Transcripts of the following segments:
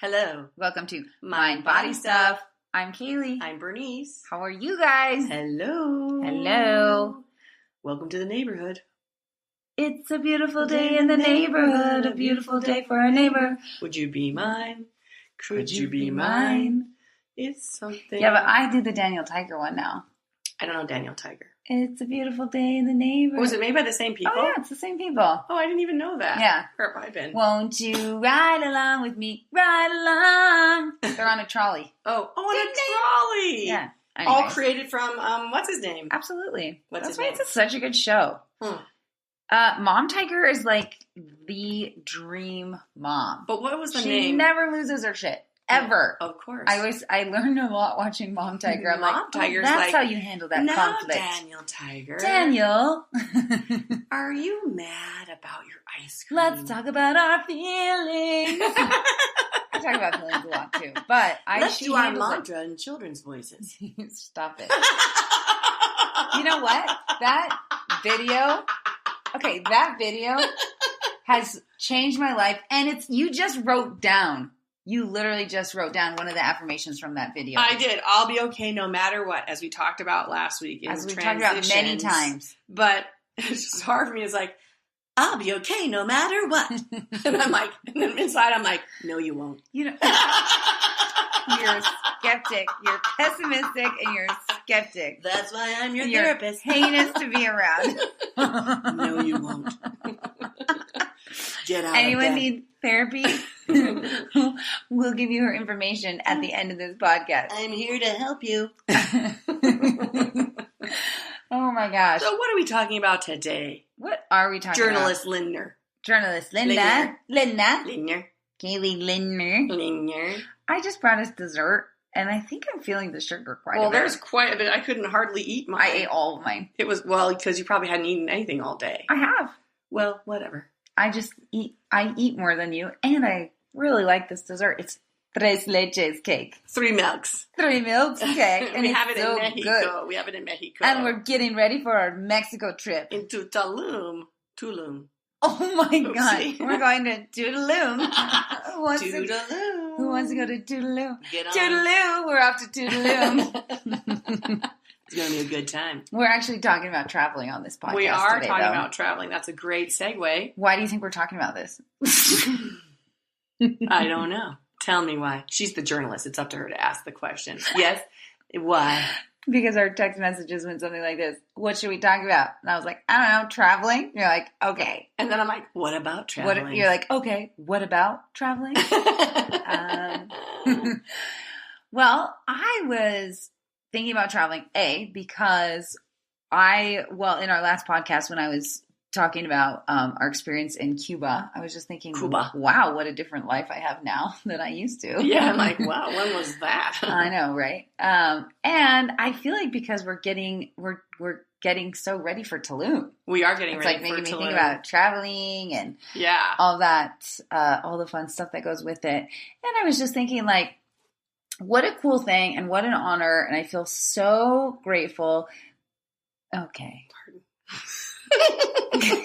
Hello. Welcome to Mind Body Stuff. I'm Kaylee. I'm Bernice. How are you guys? Hello. Hello. Welcome to the neighborhood. It's a beautiful day in the neighborhood, a beautiful day for a neighbor. Would you be mine? Could you be mine? It's something. Yeah, but I do the Daniel Tiger one now. I don't know Daniel Tiger. It's a beautiful day in the neighborhood. Was it made by the same people? Oh, yeah, it's the same people. Oh, I didn't even know that. Yeah. Where have I been? Won't you ride along with me? Ride along. They're on a trolley. Oh, on a trolley. Yeah. Anyways. All created from, what's his name? Absolutely. What's That's his why name? it's such a good show. Mom Tiger is like the dream mom. But what was the she name? She never loses her shit. Ever. Of course. I learned a lot watching Mom Tiger. I'm Mom like, Tiger's that's like, how you handle that conflict. Daniel Tiger. Daniel. Are you mad about your ice cream? Let's talk about our feelings. I talk about feelings a lot too. But Let's do our mantra in children's voices. Stop it. You know what? That video has changed my life. And you just wrote down. You literally just wrote down one of the affirmations from that video. I did. I'll be okay no matter what, as we talked about last week. As we talked about many times. But it's just hard for me. It's like, I'll be okay no matter what. And I'm like, and then inside I'm like, no, you won't. You know, you're a skeptic. You're pessimistic and you're a skeptic. That's why I'm your therapist. Heinous to be around. No, you won't. Get out Anyone of bed. need therapy? We'll give you her information at the end of this podcast. I'm here to help you. Oh my gosh. So what are we talking about today? What are we talking Journalist about? Lindner. Journalist Linda. Lindner. Kaylee Lindner. I just brought us dessert, and I think I'm feeling the sugar quite a bit. Well, there's quite a bit. I couldn't hardly eat mine. I ate all of mine. It was, because you probably hadn't eaten anything all day. I have. Well, whatever. I eat more than you, and I really like this dessert. It's tres leches cake. 3 milks. 3 milks cake. And we have it so in Mexico. Good. We have it in Mexico. And we're getting ready for our Mexico trip. Into Tulum. Oh my God. We're going to Toodaloo. Toodaloo. Who wants to go to Toodaloo? Get on. Toodaloo. We're off to Toodaloo. It's going to be a good time. We're actually talking about traveling on this podcast. We are today, talking about traveling. That's a great segue. Why do you think we're talking about this? I don't know. Tell me why. She's the journalist. It's up to her to ask the question. Yes? Why? Because our text messages went something like this. What should we talk about? And I was like, I don't know, traveling? You're like, okay. And then I'm like, what about traveling? You're like, okay, what about traveling? Well, I was thinking about traveling, because in our last podcast when I was talking about our experience in Cuba, I was just thinking, wow, what a different life I have now than I used to. Yeah, I'm like, wow, when was that? I know, right? And I feel like because we're getting so ready for Tulum. We are getting ready for Tulum. It's like making me think about traveling and all that, all the fun stuff that goes with it. And I was just thinking, like, what a cool thing and what an honor. And I feel so grateful. Okay. Pardon.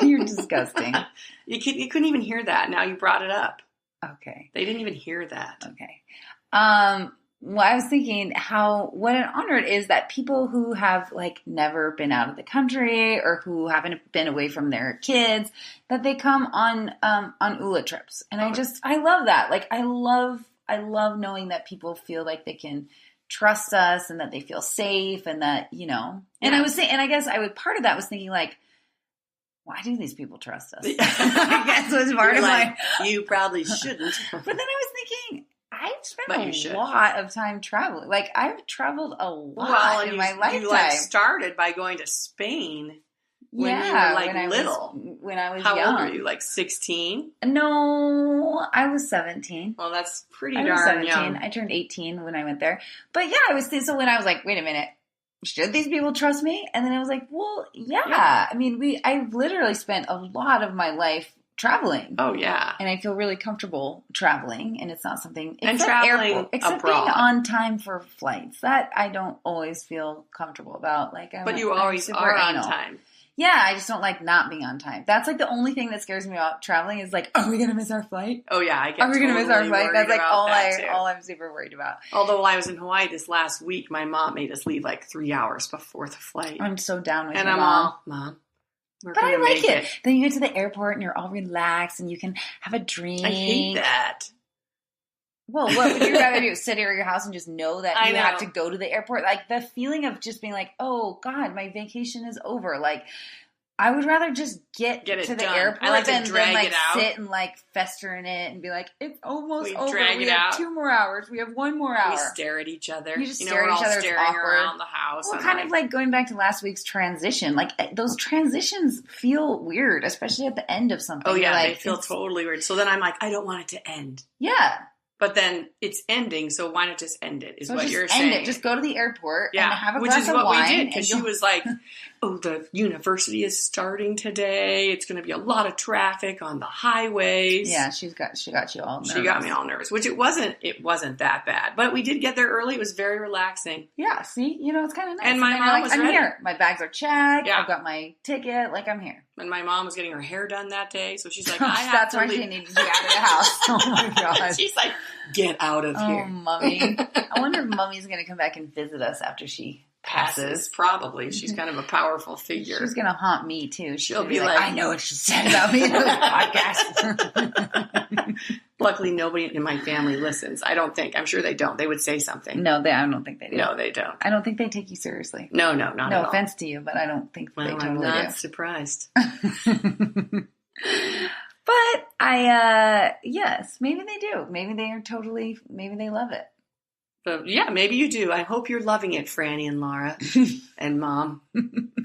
You're disgusting. You couldn't even hear that. Now you brought it up. Okay. They didn't even hear that. Okay. Well, I was thinking what an honor it is that people who have like never been out of the country or who haven't been away from their kids, that they come on ULA trips. And I love that. Like, I love knowing that people feel like they can trust us and that they feel safe and that, and I was saying, and I guess part of that was thinking like, why do these people trust us? I guess was part of my. You probably shouldn't. But then I was thinking, I've spent a lot of time traveling. Like, I've traveled a lot in my lifetime. You started by going to Spain when you were little. When I was young. How old were you? Like 16? No, I was 17. Well, that's pretty darn young. I turned 18 when I went there. But yeah, I was so when I was like, wait a minute. Should these people trust me? And then I was like, well, yeah. I mean, I've literally spent a lot of my life traveling. Oh, yeah. And I feel really comfortable traveling. And it's not something... And traveling except abroad. Being on time for flights. That I don't always feel comfortable about. But you always are on time. Yeah, I just don't like not being on time. That's like the only thing that scares me about traveling is like, are we going to miss our flight? Oh yeah, I get Are we going to miss our flight? That's like all all I'm super worried about. Although while I was in Hawaii this last week, my mom made us leave like 3 hours before the flight. I'm so down with and your I'm mom. all, Mom, we're But I gonna like make it. Then you get to the airport and you're all relaxed and you can have a drink. I hate that. Well, what would you rather do? Sit here at your house and just know that you know. have to go to the airport? Like the feeling of just being like, oh God, my vacation is over. Like I would rather just get it to the done. airport I like to than drag like it out. sit and like fester in it and be like, it's almost over. Drag We it have out. 2 more hours. We have 1 more hour. We stare at each other. You just know, stare we're at each all other. It's staring awkward. around the house. Well, kind of like going back to last week's transition. Like those transitions feel weird, especially at the end of something. Oh yeah, like, they feel totally weird. So then I'm like, I don't want it to end. Yeah. But then it's ending, so why not just end it? Is So what just you're end saying. it. Just go to the airport and have a which glass is of what wine. we did because she was like, "Oh, the university is starting today. It's going to be a lot of traffic on the highways." Yeah, she got you all nervous. She got me all nervous, which it wasn't that bad. But we did get there early. It was very relaxing. Yeah, see, it's kind of nice. And my then mom you're like, was I'm ready. here. My bags are checked. Yeah. I've got my ticket. Like I'm here. And my mom was getting her hair done that day, so she's like, That's why she needed to be out of the house. Oh my god. She's like, get out of here. Oh, Mummy. I wonder if Mummy's going to come back and visit us after she passes. Probably. She's kind of a powerful figure. She's going to haunt me, too. She'll be like, I know what she said about me in the podcast. Luckily, nobody in my family listens. I don't think. I'm sure they don't. They would say something. No, I don't think they do. No, they don't. I don't think they take you seriously. No, not at all. No offense to you, but I don't think they totally I'm not do. surprised. But yes, maybe they do. Maybe they love it. But yeah, maybe you do. I hope you're loving it, Franny and Laura and Mom.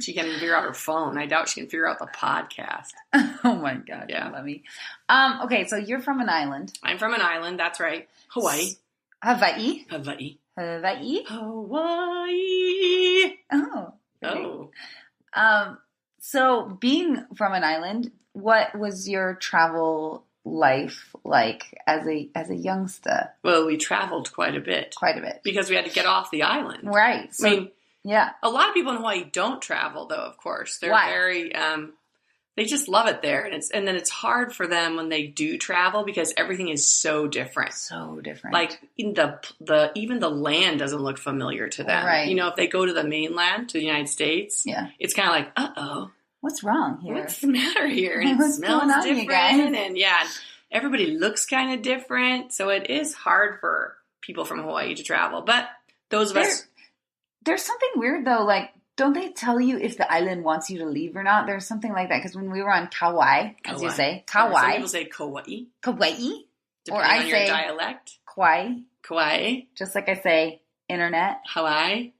She can figure out her phone. I doubt she can figure out the podcast. Oh my God. Yeah. Love me. Okay, so you're from an island. I'm from an island. That's right. Hawaii. Hawaii. Hawaii. Hawaii. Hawaii. Oh. Great. Oh. So being from an island, what was your travel life like as a youngster? Well, we traveled quite a bit. Quite a bit. Because we had to get off the island. Right. So, I mean, yeah. A lot of people in Hawaii don't travel, though, of course. They're Why? very, they just love it there. And then it's hard for them when they do travel because everything is so different. So different. Like in even the land doesn't look familiar to them. Right. If they go to the mainland, to the United States, yeah. It's kind of like, uh-oh. What's wrong here? What's the matter here? And it What's smells going on, you different. guys? And yeah, everybody looks kind of different. So it is hard for people from Hawaii to travel. But those of us... There's something weird, though. Like, don't they tell you if the island wants you to leave or not? There's something like that. Because when we were on Kauai, as you say, Some Kauai. people say Kauai. Kauai. Depending on your dialect. Kauai. Kauai. Just like I say, internet. Hawaii.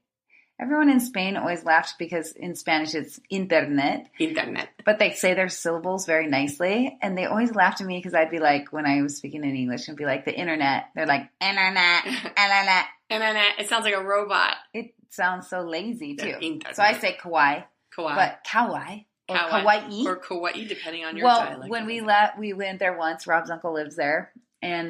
Everyone in Spain always laughed because in Spanish it's internet. Internet. But they say their syllables very nicely. And they always laughed at me because I'd be like, when I was speaking in English, I'd be like, the internet. They're like, internet, internet. Internet. It sounds like a robot. It sounds so lazy, too. Internet. So I say Kauai. Kauai. But Kauai. Or Kauai. Or Kauai, depending on your dialect. When we went there once. Rob's uncle lives there. And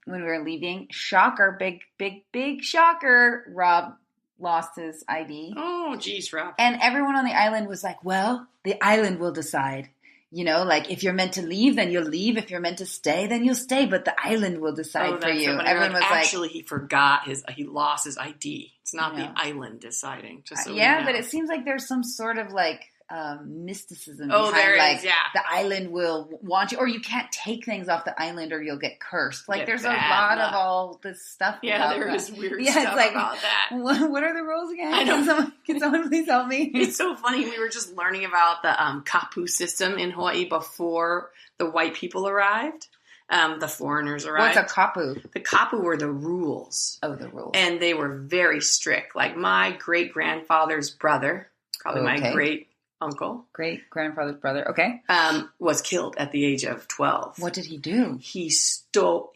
when we were leaving, shocker, big shocker, Rob lost his ID. Oh, geez, Rob. And everyone on the island was like, well, the island will decide. Like if you're meant to leave, then you'll leave. If you're meant to stay, then you'll stay. But the island will decide for you. Everyone was actually, he forgot he lost his ID. It's not the island deciding. Just so but it seems like there's some sort of mysticism behind there is, the island will want you, or you can't take things off the island or you'll get cursed. Like there's a lot of all this stuff. Yeah, there is weird stuff about that. What are the rules again? I know. Can someone please help me? It's so funny. We were just learning about the kapu system in Hawaii before the white people arrived. The foreigners arrived. What's a kapu? The kapu were the rules. Oh, the rules. And they were very strict. Like my great-grandfather's brother, probably my great-uncle. Great-grandfather's brother, okay. Was killed at the age of 12. What did he do? He stole,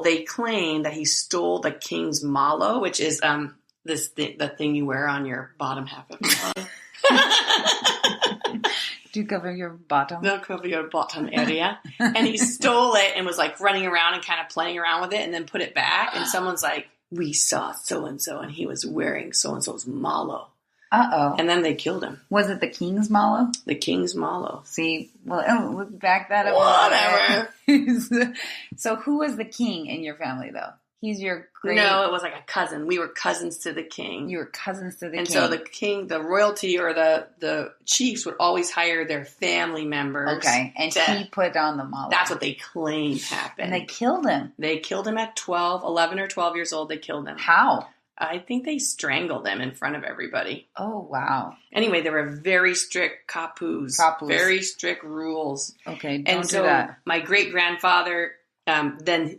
they claim that he stole the king's malo, which is the thing you wear on your bottom half of your body. Do you cover your bottom? They'll cover your bottom area. And he stole it and was like running around and kind of playing around with it and then put it back. And someone's like, we saw so-and-so and he was wearing so-and-so's malo. Uh-oh. And then they killed him. Was it the king's mallow? The king's mallow. See, well, let's back that up. Whatever. So who was the king in your family, though? He's your great... No, it was like a cousin. We were cousins to the king. You were cousins to the king. And so the king, the royalty or the chiefs would always hire their family members. Okay, and he put on the mallow. That's what they claim happened. And they killed him. They killed him at 11 or 12 years old. They killed him. How? I think they strangled him in front of everybody. Oh, wow. Anyway, there were very strict kapus. Very strict rules. Okay, don't do that. My great-grandfather... then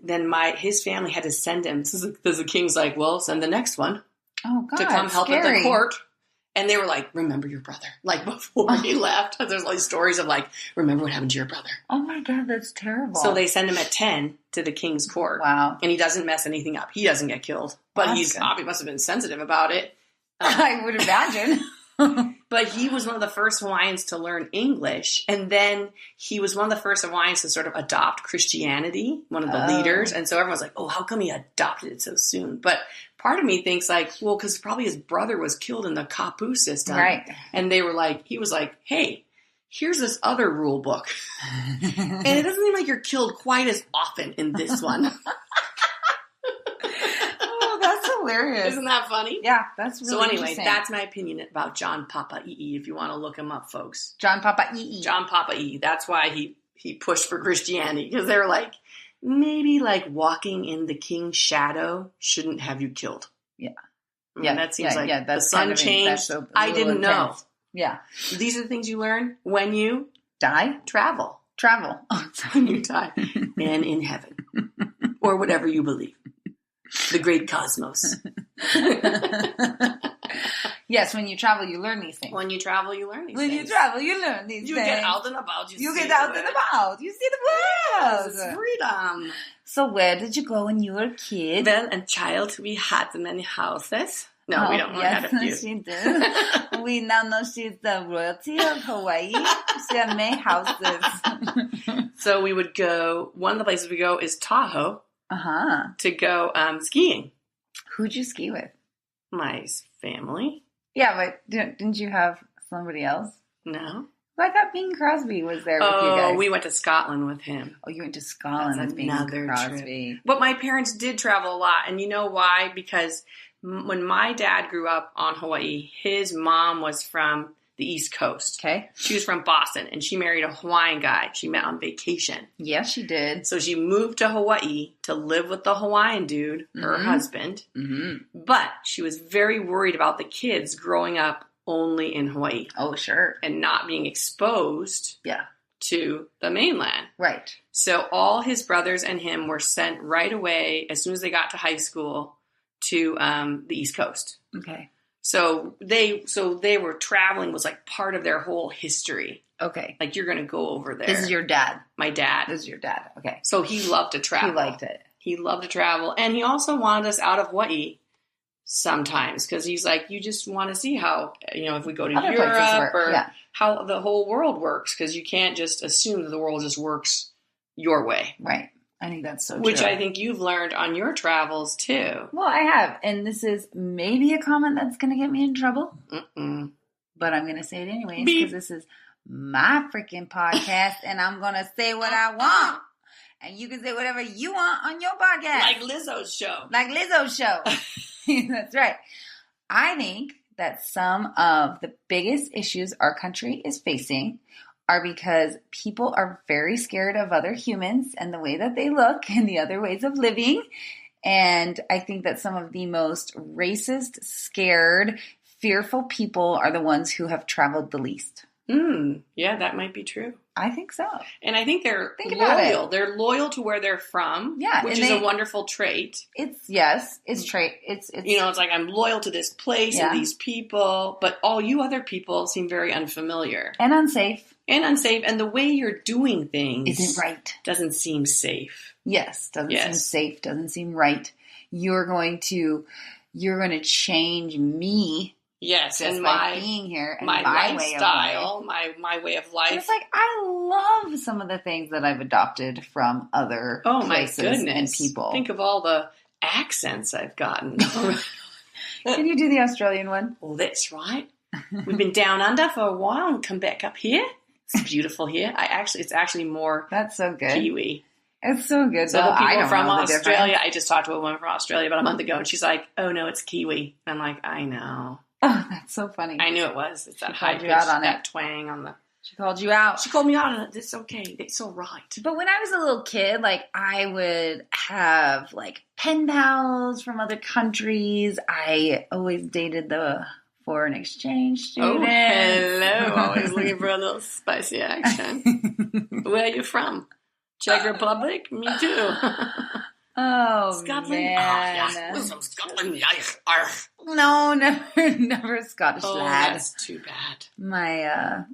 his family had to send him. So the king's like, well, send the next one to come help at the court. And they were like, remember your brother. Like before he left, there's all these stories of like, remember what happened to your brother. Oh my God, that's terrible. So they send him at 10 to the king's court. Wow. And he doesn't mess anything up. He doesn't get killed. But he must have been sensitive about it. I would imagine. But he was one of the first Hawaiians to learn English. And then he was one of the first Hawaiians to sort of adopt Christianity, one of the leaders. And so everyone's like, oh, how come he adopted it so soon? But part of me thinks like, well, because probably his brother was killed in the kapu system. Right. And he was like, hey, here's this other rule book. And it doesn't seem like you're killed quite as often in this one. Hilarious. Isn't that funny? Yeah, that's really interesting. That's my opinion about John Papa'i'i, if you want to look him up, folks. John Papa'i'i. John Papa'i'i. That's why he pushed for Christianity, because they were like, maybe like walking in the king's shadow shouldn't have you killed. Yeah. That seems like the sun changed. I didn't know. Yeah. These are the things you learn when you die. Travel. When you die. And in heaven. Or whatever you believe. The great cosmos. Yes, when you travel, you learn these things. When you travel, you learn these things. When you travel, you learn these things. You get out and about. You get out and about. You see the world. Yes, freedom. So where did you go when you were a kid? Well, a child, we had many houses. No, we don't. Yes, we had a few. She did. We now know she's the royalty of Hawaii. She had many houses. So we would go, one of the places we go is Tahoe. To go skiing. Who'd you ski with? My family. Yeah, but didn't you have somebody else? No. Well, I thought Bing Crosby was there with you guys. Oh, we went to Scotland with him. Oh, you went to Scotland with Bing Crosby. Trip. But my parents did travel a lot, and you know why? Because when my dad grew up on Hawaii, his mom was from the East Coast. Okay. She was from Boston, and she married a Hawaiian guy she met on vacation. Yes, she did. So she moved to Hawaii to live with the Hawaiian dude, her husband. Mm-hmm. But she was very worried about the kids growing up only in Hawaii. Oh, sure. And not being exposed to the mainland. Right. So all his brothers and him were sent right away, as soon as they got to high school, to the East Coast. Okay. So they were traveling was like part of their whole history. Okay. Like, you're going to go over there. This is your dad. My dad. This is your dad. Okay. So he loved to travel. He liked it. He loved to travel. And he also wanted us out of Hawaii sometimes, because he's like, you just want to see how, if we go to Other Europe or how the whole world works, because you can't just assume that the world just works your way. Right. I think that's so true. Which I think you've learned on your travels, too. Well, I have. And this is maybe a comment that's going to get me in trouble. Mm-mm. But I'm going to say it anyways, because this is my freaking podcast, and I'm going to say what I want. And you can say whatever you want on your podcast. Like Lizzo's show. Like Lizzo's show. That's right. I think that some of the biggest issues our country is facing are because people are very scared of other humans and the way that they look and the other ways of living. And I think that some of the most racist, scared, fearful people are the ones who have traveled the least. Yeah, that might be true. I think so. And I think they're loyal. They're loyal to where they're from, which is a wonderful trait. It's trait. It's it's like, I'm loyal to this place and these people, but all you other people seem very unfamiliar. And unsafe. And the way you're doing things isn't right. Doesn't seem safe. Yes, doesn't seem safe, doesn't seem right. You're going to change me. Yes, just and by being here, and my lifestyle, my way of life. It's like, I love some of the things that I've adopted from other places and people. Think of all the accents I've gotten. Can you do the Australian one? Well, that's right. We've been down under for a while and come back up here. It's beautiful here. It's actually more That's so good. Kiwi. It's so good. So though. the people I don't from know the Australia, difference. I just talked to a woman from Australia about a month ago, and she's like, "Oh no, it's Kiwi." And I'm like, "I know. Oh, that's so funny. I knew it was. It's that She high called pitch, you out on that it. twang on the." She called you out. She called me out on it. It's okay. It's all right. But when I was a little kid, like I would have like pen pals from other countries. I always dated the foreign exchange student. Oh, hello. Always looking for a little spicy action. Where are you from? Czech Republic? Me too. Oh, Scotland? man. Ah, yeah. Listen, Scotland. Arr. No, never Scottish Oh, lad. that's too bad. No,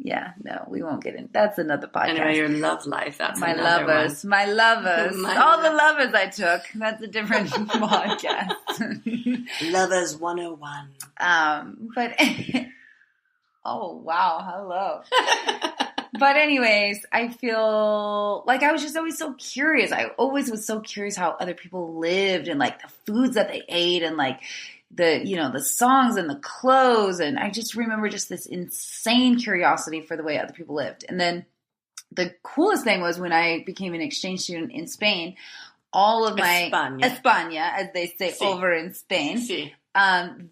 we won't get in. That's another podcast. Anyway, your love life. That's my another lovers, one. my lovers, My all the lovers I took. That's a different podcast. Lovers 101. But oh wow, hello. But anyways, I feel like I was just always so curious. I always was so curious how other people lived and like the foods that they ate and like the songs and the clothes. And I just remember just this insane curiosity for the way other people lived. And then the coolest thing was when I became an exchange student in Spain, all of my España, as they say over in Spain,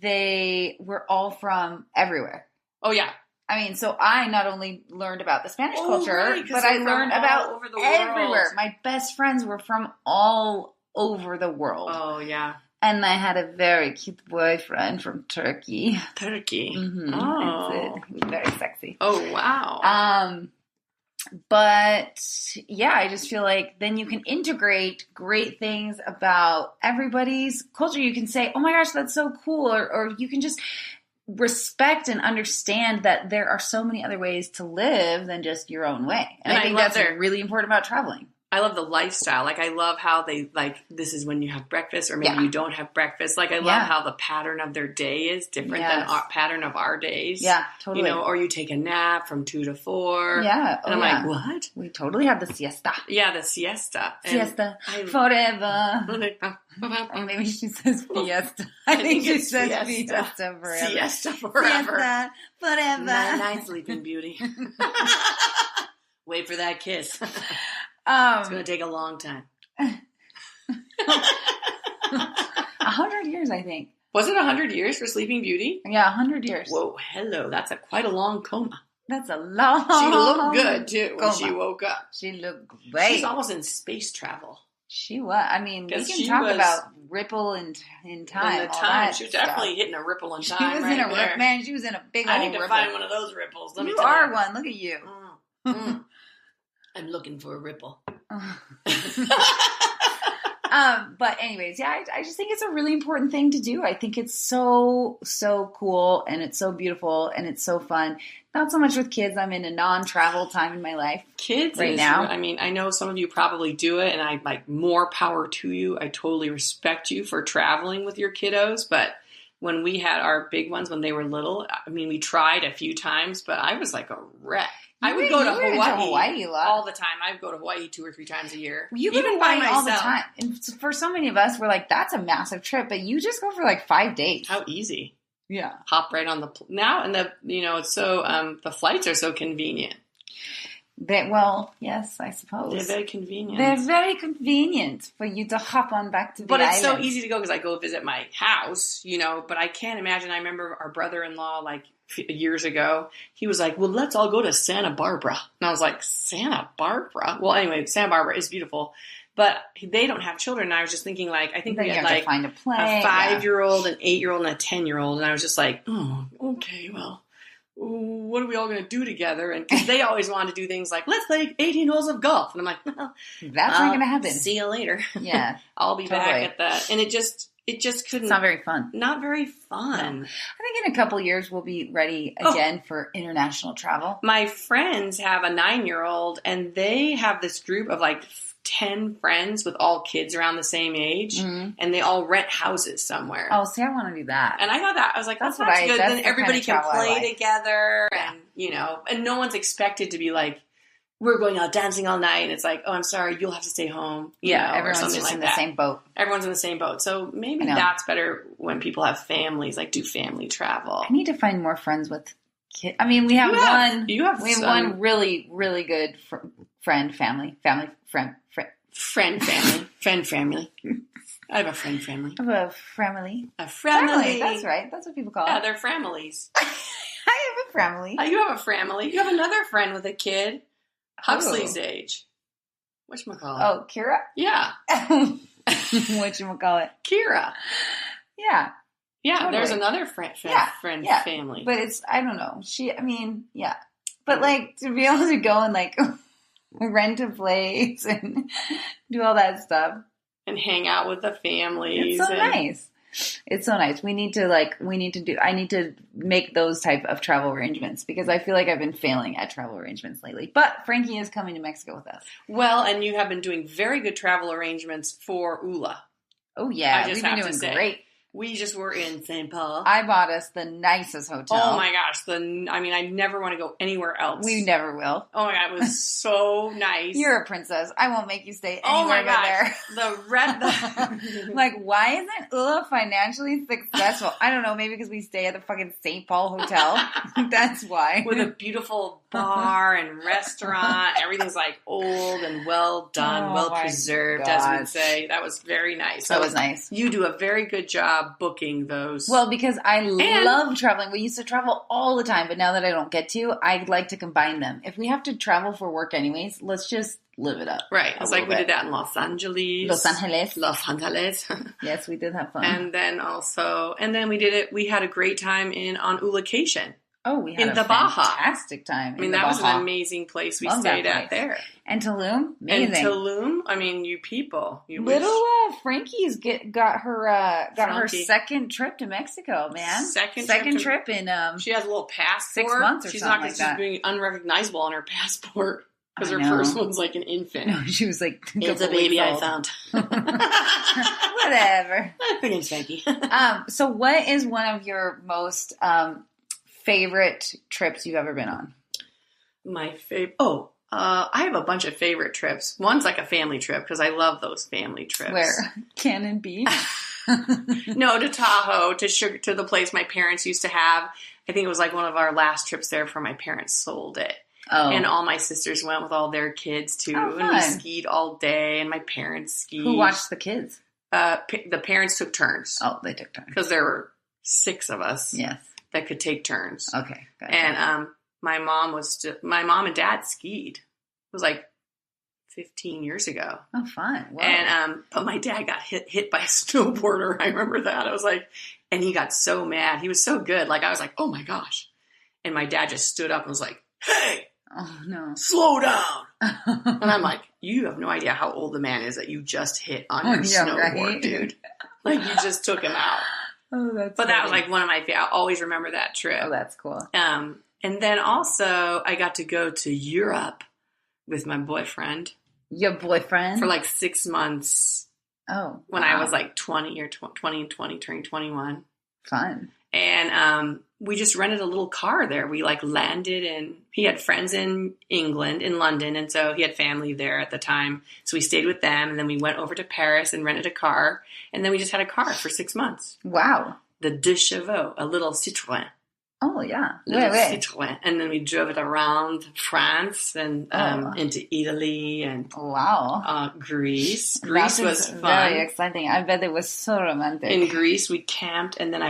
they were all from everywhere. Oh yeah. I mean, so I not only learned about the Spanish culture, right, but I learned about over the everywhere. world. My best friends were from all over the world. Oh yeah. And I had a very cute boyfriend from Turkey. Turkey. Mm-hmm. Oh. He was very sexy. Oh wow. But yeah, I just feel like then you can integrate great things about everybody's culture. You can say, oh my gosh, that's so cool. Or you can just respect and understand that there are so many other ways to live than just your own way. And I think that's really important about traveling. I love the lifestyle. Like, I love how they, like, this is when you have breakfast or maybe you don't have breakfast. Like, I love how the pattern of their day is different than our pattern of our days. Yeah, totally. You know, or you take a nap from 2 to 4. Yeah. And I'm like, what? We totally have the siesta. Yeah, the siesta. Siesta forever. Or maybe she says fiesta. I think she says fiesta forever. Siesta forever. Siesta forever. Night sleeping beauty. Wait for that kiss. It's going to take a long time. 100 years, I think. Was it 100 years for Sleeping Beauty? Yeah, 100 years. Whoa, hello. That's quite a long coma. That's a long. She looked good, too, when she woke up. She looked great. She's almost in space travel. She was. I mean, we can talk about ripple in time. In the time. She was definitely hitting a ripple in time. She was in a ripple. Man, she was in a big old ripple. I need to find one of those ripples. You are one. Look at you. I'm looking for a ripple. But anyways, yeah, I just think it's a really important thing to do. I think it's so cool and it's so beautiful and it's so fun. Not so much with kids. I'm in a non-travel time in my life. Kids right now. I mean, I know some of you probably do it and I like more power to you. I totally respect you for traveling with your kiddos. But when we had our big ones, when they were little, I mean, we tried a few times, but I was like a wreck. I would go to Hawaii a lot. all the time. I would go to Hawaii 2 or 3 times a year. You go to Hawaii all the time. And for so many of us, we're like, that's a massive trip, but you just go for like 5 days. How easy. Yeah. Hop right on the now, and it's so the flights are so convenient. Yes, I suppose. They're very convenient. They're very convenient for you to hop on back to the island. But it's so easy to go because I go visit my house, but I can't imagine. I remember our brother-in-law, like, years ago, he was like, well, let's all go to Santa Barbara. And I was like, Santa Barbara? Well, anyway, Santa Barbara is beautiful. But they don't have children. And I was just thinking, like, I think we had like find a 5-year-old, an 8-year-old, and a 10-year-old. And I was just like, oh, okay, well, what are we all going to do together? And because they always wanted to do things like, let's play 18 holes of golf. And I'm like, well, that's not going to happen. See you later. Yeah. I'll be back at that. And it just couldn't. It's not very fun. Not very fun. No. I think in a couple years we'll be ready again for international travel. My friends have a 9-year-old and they have this group of like 10 friends with all kids around the same age, and they all rent houses somewhere. Oh, see, I want to do that. And I thought that, I was like, that's good. Then everybody can play together, and and no one's expected to be like, we're going out dancing all night. And it's like, oh, I'm sorry, you'll have to stay home. Everyone's just in the same boat. Everyone's in the same boat. So maybe that's better when people have families, like do family travel. I need to find more friends with kid. I mean, we have some. one really, really good family. I have a friend family. I have a family. A family. That's right. That's what people call it. Yeah, they're families. I have a family. You have a family. You have another friend with a kid. Huxley's age. Whatchamacallit? Oh, Kira? Yeah. Whatchamacallit? Kira. Yeah. Yeah, totally. There's another friend family. But it's, I don't know. Yeah. But like, to be able to go and like rent a place and do all that stuff. And hang out with the families. It's so nice. It's so nice. I need to make those type of travel arrangements because I feel like I've been failing at travel arrangements lately. But Frankie is coming to Mexico with us. Well, and you have been doing very good travel arrangements for Ula. Oh yeah, we've been doing great. We just were in St. Paul. I bought us the nicest hotel. Oh my gosh. I never want to go anywhere else. We never will. Oh my God, it was so nice. You're a princess. I won't make you stay anywhere but there. Like, why isn't Ula financially successful? I don't know, maybe because we stay at the fucking St. Paul Hotel. That's why. With a beautiful bar and restaurant. Everything's like old and well done, well preserved, as we'd say. That was very nice. That was nice. You do a very good job booking those. Well, because I love traveling. We used to travel all the time, but now that I don't get to, I'd like to combine them. If we have to travel for work anyways, let's just live it up. Right. It's like we did that in Los Angeles. Yes, we did have fun. And then we did it. We had a great time on Ulucation. Oh, we had a fantastic time. I mean, that was an amazing place we stayed at there. And Tulum, amazing. And Tulum, I mean, you people. Frankie's got her second trip to Mexico, man. Second trip in she has a little passport. 6 months or She's something not just being unrecognizable on her passport because her first one's like an infant. No, she was like, it's a baby I found. Whatever. Her name's Frankie. So what is one of your most favorite trips you've ever been on? My favorite. I have a bunch of favorite trips. One's like a family trip because I love those family trips. Where? Cannon Beach? No, to Tahoe, to the place my parents used to have. I think it was like one of our last trips there before my parents sold it. Oh. And all my sisters went with all their kids too. Oh, and we skied all day and my parents skied. Who watched the kids? The parents took turns. Oh, they took turns. Because there were 6 of us. Yes. That could take turns. Okay. Gotcha. And my mom and dad skied. It was like 15 years ago. Oh, fun. Whoa. And but my dad got hit by a snowboarder. I remember that. I was like, and he got so mad. He was so good. Like I was like, oh my gosh. And my dad just stood up and was like, hey, oh no, slow down. And I'm like, you have no idea how old the man is that you just hit on your snowboard, right? Dude. Like you just took him out. Oh, that's But funny. That was like one of my favorites. I'll always remember that trip. Oh, that's cool. And then also I got to go to Europe with my boyfriend. Your boyfriend? For like 6 months. Oh. When I was like 20 turning 21. Fun. And we just rented a little car there. We like landed and he had friends in England, in London. And so he had family there at the time. So we stayed with them and then we went over to Paris and rented a car. And then we just had a car for 6 months. Wow. The De Chevaux, a little Citroën. Oh, yeah. Citroën. And then we drove it around France and into Italy and Greece. Greece was fun. Very exciting. I bet it was so romantic. In Greece, we camped and then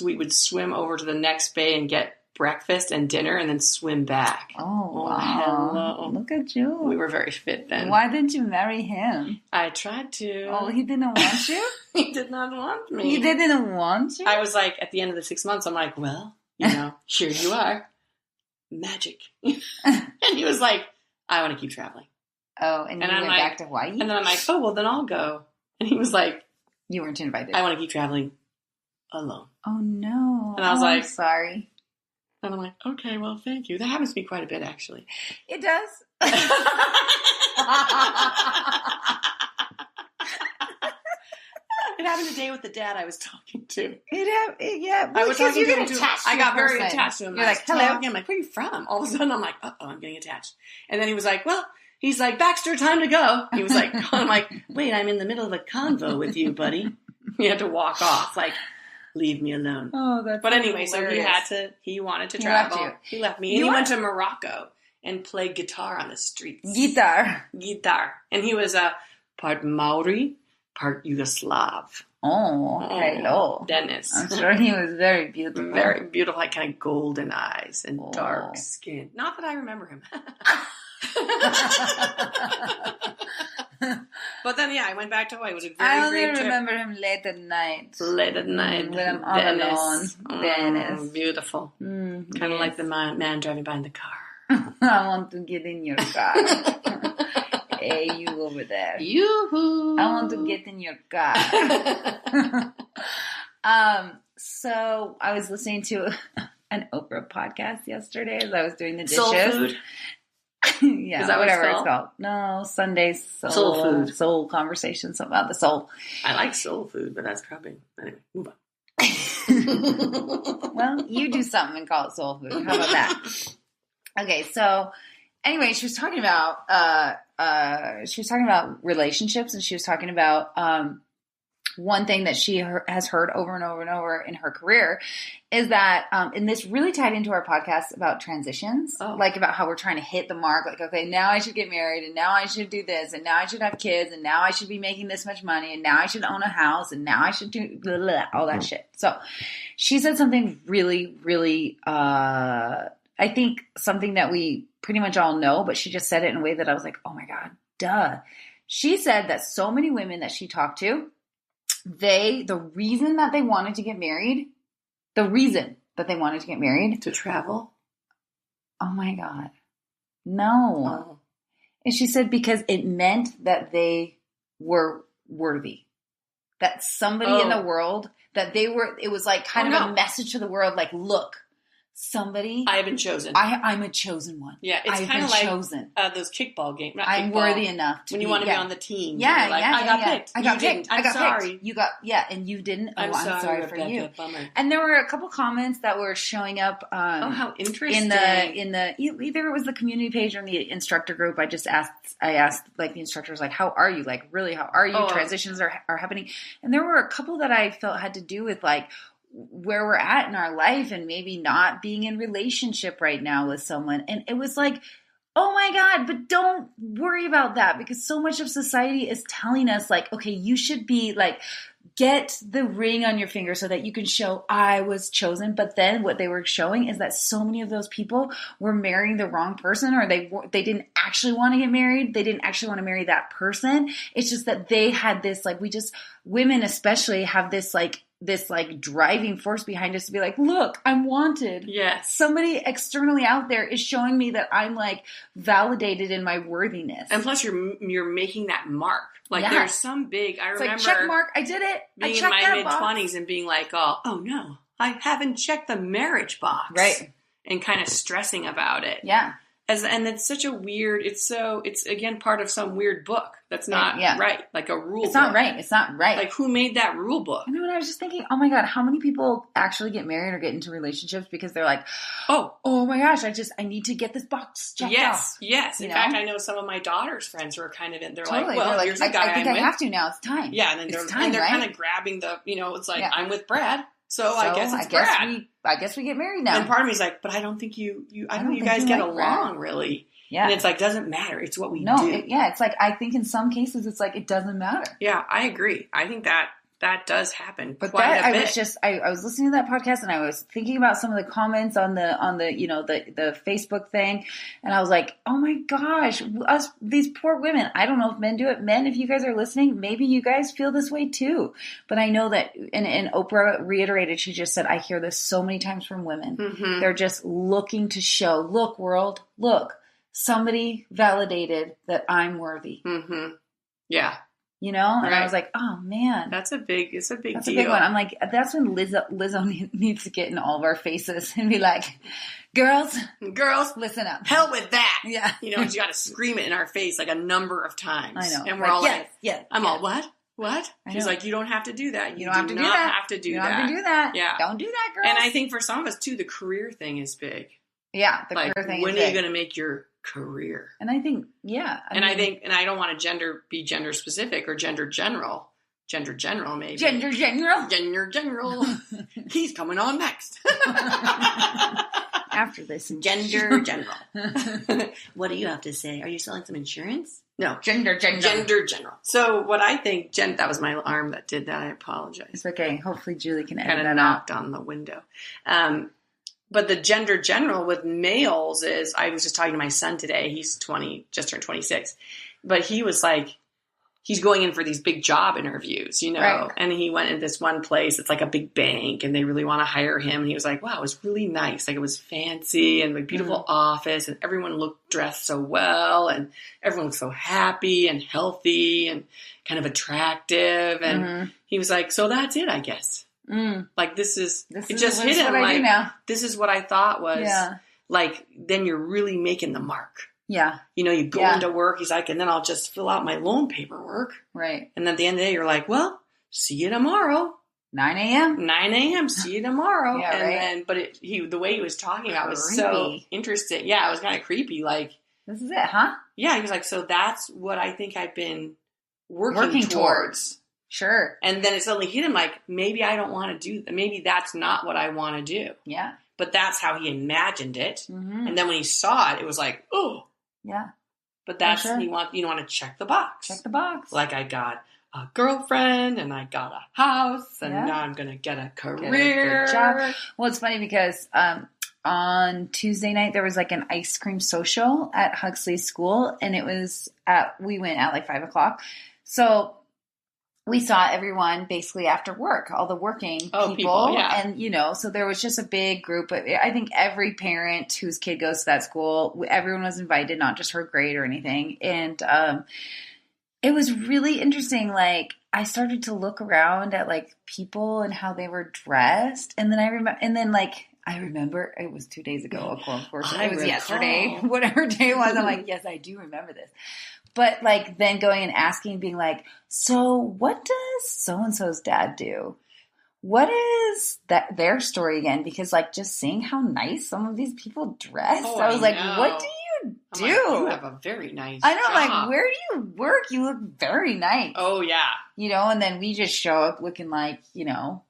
we would swim over to the next bay and get breakfast and dinner and then swim back. Oh, wow. Hello. Look at you. We were very fit then. Why didn't you marry him? I tried to. Oh, he didn't want you? He did not want me. He didn't want you? I was like, at the end of the 6 months, I'm like, well, here you are. Magic. And he was like, I want to keep traveling. Oh, and you went back to Hawaii? And then I'm like, oh, well, then I'll go. And he was like, you weren't invited. I want to keep traveling alone. Oh, no. And I was like, I'm sorry. And I'm like, okay, well, thank you. That happens to me quite a bit, actually. It does. It happened today with the dad I was talking to. Yeah. I was talking to him too. I got very person. attached to him. You're like, hello. I'm like, where are you from? All of a sudden, I'm like, uh-oh, I'm getting attached. And then he was like, well, he's like, Baxter, time to go. He was like, I'm like, wait, I'm in the middle of a convo with you, buddy. You had to walk off. Like, leave me alone. Oh, that's But anyway, hilarious. so he wanted to He travel. left you. He left me. You And he what? went to Morocco and played guitar on the streets. Guitar. And he was part Maori, part Yugoslav. Oh, hello. Dennis. I'm sure he was very beautiful. Very beautiful, like kind of golden eyes and Oh. dark skin. Not that I remember him. But then, I went back to Hawaii. It was a I very only great trip. remember him late at night. Late at night. When I'm all alone. Dennis. Beautiful. Kind of like the man driving by in the car. I want to get in your car. Hey, you over there. Yoo-hoo. I want to get in your car. So I was listening to an Oprah podcast yesterday as I was doing the dishes. Soul food. Yeah, Is that what it's whatever called? it's called. No, Sunday Soul food. Soul conversation, something about the soul. I like soul food, but that's probably... Anyway, move on. Well, you do something and call it soul food. How about that? Okay, so anyway, she was talking about relationships, and she was talking about one thing that she has heard over and over and over in her career is that, and this really tied into our podcast about transitions, like about how we're trying to hit the mark, like, okay, now I should get married, and now I should do this, and now I should have kids, and now I should be making this much money, and now I should own a house, and now I should do blah, blah, blah, all that shit. So she said something really, really, I think something that we pretty much all know, but she just said it in a way that I was like, oh my God, duh. She said that so many women that she talked to, the reason that they wanted to get married, To travel? oh my God, no. Oh. And she said because it meant that they were worthy. That somebody in the world, that they were, it was like kind of a message to the world, like, look, somebody. I have been chosen. I'm a chosen one. Yeah, it's kind of like chosen. Those kickball games. I'm worthy enough to when you want to be on the team. Yeah, like, I got picked. I got picked. I'm sorry. Picked. You got, and you didn't. I'm sorry for Rebecca, you. Bummer. And there were a couple comments that were showing up. How interesting! In the either it was the community page or in the instructor group. I asked like the instructors, like, how are you? Like, really, how are you? Transitions are happening, and there were a couple that I felt had to do with like where we're at in our life and maybe not being in relationship right now with someone. And it was like, oh my God, but don't worry about that, because so much of society is telling us like, okay, you should be like, get the ring on your finger so that you can show I was chosen. But then what they were showing is that so many of those people were marrying the wrong person, or they didn't actually want to get married. They didn't actually want to marry that person. It's just that they had this, like, women especially have this driving force behind us to be like, look, I'm wanted. Yes. Somebody externally out there is showing me that I'm like validated in my worthiness. And plus you're making that mark. Like there's some big, I remember. It's like, check mark, I did it. Being in my mid-20s and being like, oh no, I haven't checked the marriage box. Right. And kind of stressing about it. Yeah. And it's such a weird, it's again part of some weird book that's not right. Like a rule book. It's not right. It's not right. Like, who made that rule book? I know, and I was just thinking, oh my God, how many people actually get married or get into relationships because they're like, oh my gosh, I need to get this box checked off. Yes. In fact, I know some of my daughter's friends who are kind of in, they're like, well, here's a guy I think I'm I have to now. It's time. Yeah, and then they're kind of grabbing the, it's like, I'm with Brad. So I guess it's Brad. I guess we get married now. And part of me is like, but I don't think you guys get along really. Yeah. And it's like, doesn't matter. It's what we do. It's like, I think in some cases it's like, it doesn't matter. Yeah, I agree. I think that does happen. But I was listening to that podcast and I was thinking about some of the comments on the the Facebook thing. And I was like, oh my gosh, these poor women. I don't know if men do it. Men, if you guys are listening, maybe you guys feel this way too. But I know that, and Oprah reiterated, she just said, I hear this so many times from women. Mm-hmm. They're just looking to show, look world, look. Somebody validated that I'm worthy. Mm-hmm. Yeah. And I was like, oh man. It's a big deal. A big one. I'm like, that's when Lizzo needs to get in all of our faces and be like, girls, listen up. Hell with that. Yeah. She got to scream it in our face like a number of times. I know. And we're all like, I'm all, what? She's like, you don't have to do that. You don't have to do that. You don't have to do that. Yeah. Don't do that, girls. And I think for some of us too, the career thing is big. Yeah. The career thing is big. When are you going to make your career? And I think, I don't want to be gender specific or gender general, Gender general, maybe. Gender general? Gender general. He's coming on next. After this. Gender general. What do you have to say? Are you selling some insurance? No. Gender general. Gender general. So what I think, that was my arm that did that. I apologize. It's okay. Hopefully Julie can edit that out. Kind of knocked on the window. But the gender general with males is, I was just talking to my son today. He's 20, just turned 26. But he was like, he's going in for these big job interviews, you know, right. And he went in this one place. It's like a big bank and they really want to hire him. And he was like, wow, it was really nice. Like it was fancy and a beautiful office and everyone looked dressed so well and everyone looked so happy and healthy and kind of attractive. And he was like, so that's it, I guess. Like it just hit him like, this is what I thought was like, then you're really making the mark. Yeah. You know, you go into work, he's like, and then I'll just fill out my loan paperwork. Right. And then at the end of the day, you're like, well, see you tomorrow. 9 a.m. 9 a.m. See you tomorrow. Yeah, and right. then, but the way he was talking about was so interesting. Yeah, it was kind of creepy. Like, this is it, huh? Yeah, he was like, so that's what I think I've been working towards. Sure. And then it suddenly hit him like, maybe I don't want to do that. Maybe that's not what I want to do. Yeah. But that's how he imagined it. And then when he saw it, it was like, oh. Yeah. But that's, you want to check the box. Check the box. Like I got a girlfriend and I got a house and now I'm going to get a career. Get a good job. Well, it's funny because on Tuesday night, there was like an ice cream social at Huxley's school and we went at like 5:00. So we saw everyone basically after work, all the working people. And, you know, so there was just a big group. I think every parent whose kid goes to that school, everyone was invited, not just her grade or anything. And it was really interesting. Like, I started to look around at like people and how they were dressed. And then I remember it was 2 days ago. Of course, it was yesterday, whatever day it was. I'm like, yes, I do remember this. But like then going and asking, being like, so what does so-and-so's dad do? What is their story again? Because like just seeing how nice some of these people dress, I was like, what do you do? Like, you have a very nice I know, job. like, where do you work? You look very nice. Oh, yeah. You know, and then we just show up looking like, you know,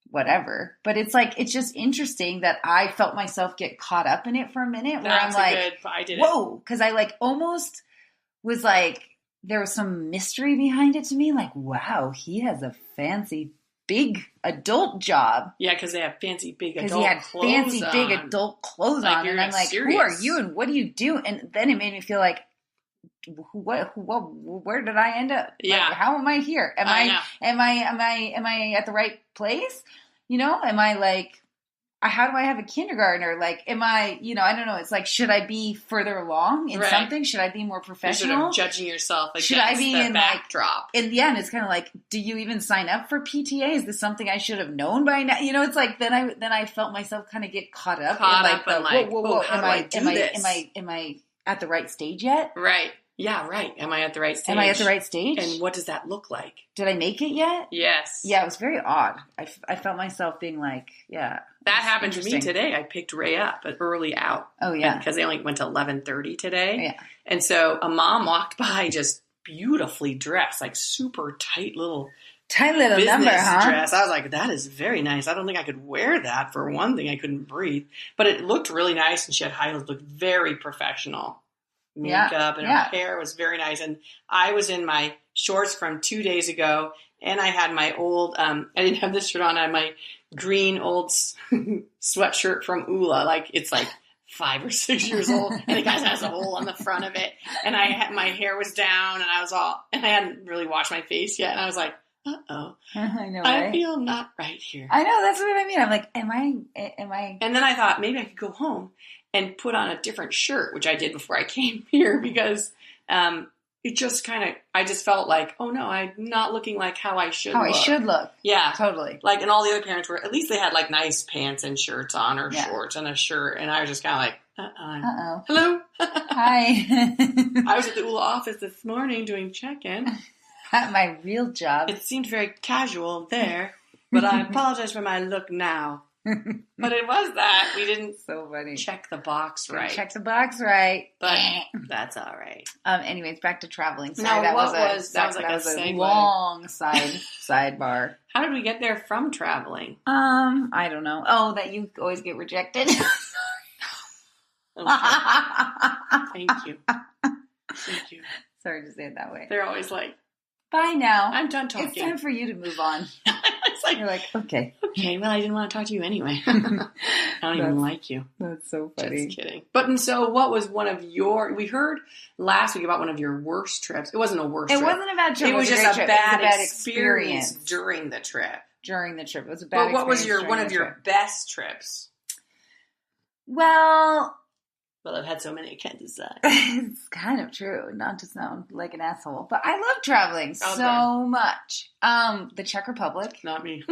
whatever. But it's like, it's just interesting that I felt myself get caught up in it for a minute where I'm like, whoa, because I like almost was like, there was some mystery behind it to me. Like, wow, he has a fancy, big adult job. Yeah, because they have fancy, big adult clothes. Because he had fancy, big adult clothes on. And I'm like, serious. Who are you and what do you do? And then it made me feel like, where did I end up? Yeah. Like, how am I here? Am I at the right place? You know, am I like, how do I have a kindergartner? Like, am I, you know, I don't know. It's like, should I be further along in something? Should I be more professional? You're sort of judging yourself against should I be the in backdrop? Like, and yeah, and it's kind of like, do you even sign up for PTA? Is this something I should have known by now? You know, it's like, then I felt myself kind of get caught up in like, whoa, am I at the right stage yet? Right. Yeah, right. Am I at the right stage? Am I at the right stage? And what does that look like? Did I make it yet? Yes. Yeah, it was very odd. I felt myself being like, yeah. That happened to me today. I picked Ray up at early out. Oh, yeah. Because they only went to 11:30 today. Yeah. And so a mom walked by just beautifully dressed, like super tight little business number, huh? dress. I was like, that is very nice. I don't think I could wear that. For one thing, I couldn't breathe. But it looked really nice, and she had high heels, looked very professional. Makeup and her hair was very nice. And I was in my shorts from 2 days ago, and I had my old, I didn't have this shirt on, I had my green old sweatshirt from Ula. Like, it's like 5 or 6 years old, and it has a hole on the front of it. And my hair was down, and I hadn't really washed my face yet. And I was like, uh-oh. I know, I feel not right here. I know, that's what I mean. I'm like, am I? And then I thought, maybe I could go home and put on a different shirt, which I did before I came here, because it just I just felt like, oh no, I'm not looking like how I should look. How I should look. Yeah. Totally. Like, and all the other parents at least they had like nice pants and shirts on, or shorts and a shirt, and I was just kind of like, uh-oh. Hello. Hi. I was at the Ula office this morning doing check-in. At my real job. It seemed very casual there, but I apologize for my look now. But it was that. We didn't So funny. check the box right. Check the box right. But that's all right. Anyways, back to traveling. Sorry, Now, that was was like a a segue. long sidebar. How did we get there from traveling? I don't know. Oh, that you always get rejected. Okay. Thank you. Thank you. Sorry to say it that way. They're always like, bye now. I'm done talking. It's time for you to move on. It's like, you're like, okay. Okay, well, I didn't want to talk to you anyway. I don't even like you. That's so funny. Just kidding. But and so what was one of your, we heard last week about one of your worst trips. It wasn't a worst trip. It wasn't a bad trip. It was just a trip. bad, It was a bad experience during the trip. During the trip. It was a bad But what was experience one during of the your trip. best trips? Well, I've had so many, I can't decide. it's kind of true, not to sound like an asshole, but I love traveling Okay. so much. The Czech Republic. Not me.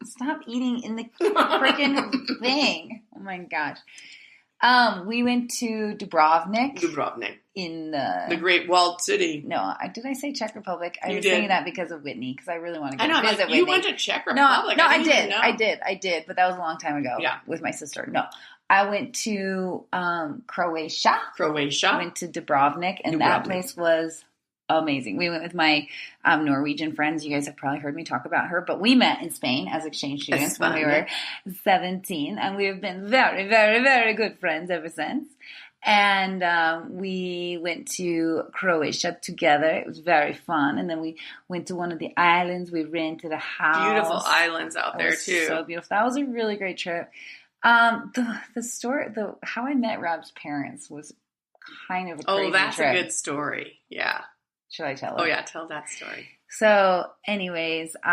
Stop eating in the freaking thing. Oh my gosh. We went to Dubrovnik. In the Great Walled City. No, did I say Czech Republic? I You was did. saying that because of Whitney, because I really want to I go know, visit like, Whitney. you went to Czech Republic. No, I didn't did, but that was a long time ago. Yeah. With my sister. No, I went to Croatia. I went to Dubrovnik, and that place was amazing. We went with my Norwegian friends. You guys have probably heard me talk about her, but we met in Spain as exchange students when we were 17, and we have been very, very, very good friends ever since. And we went to Croatia together. It was very fun. And then we went to one of the islands. We rented a house. Beautiful islands out there too. So beautiful. That was a really great trip. The story, how I met Rob's parents was kind of a crazy trip. Oh, that's a good story. Yeah. Should I tell it? Oh yeah, tell that story. So, anyways, it's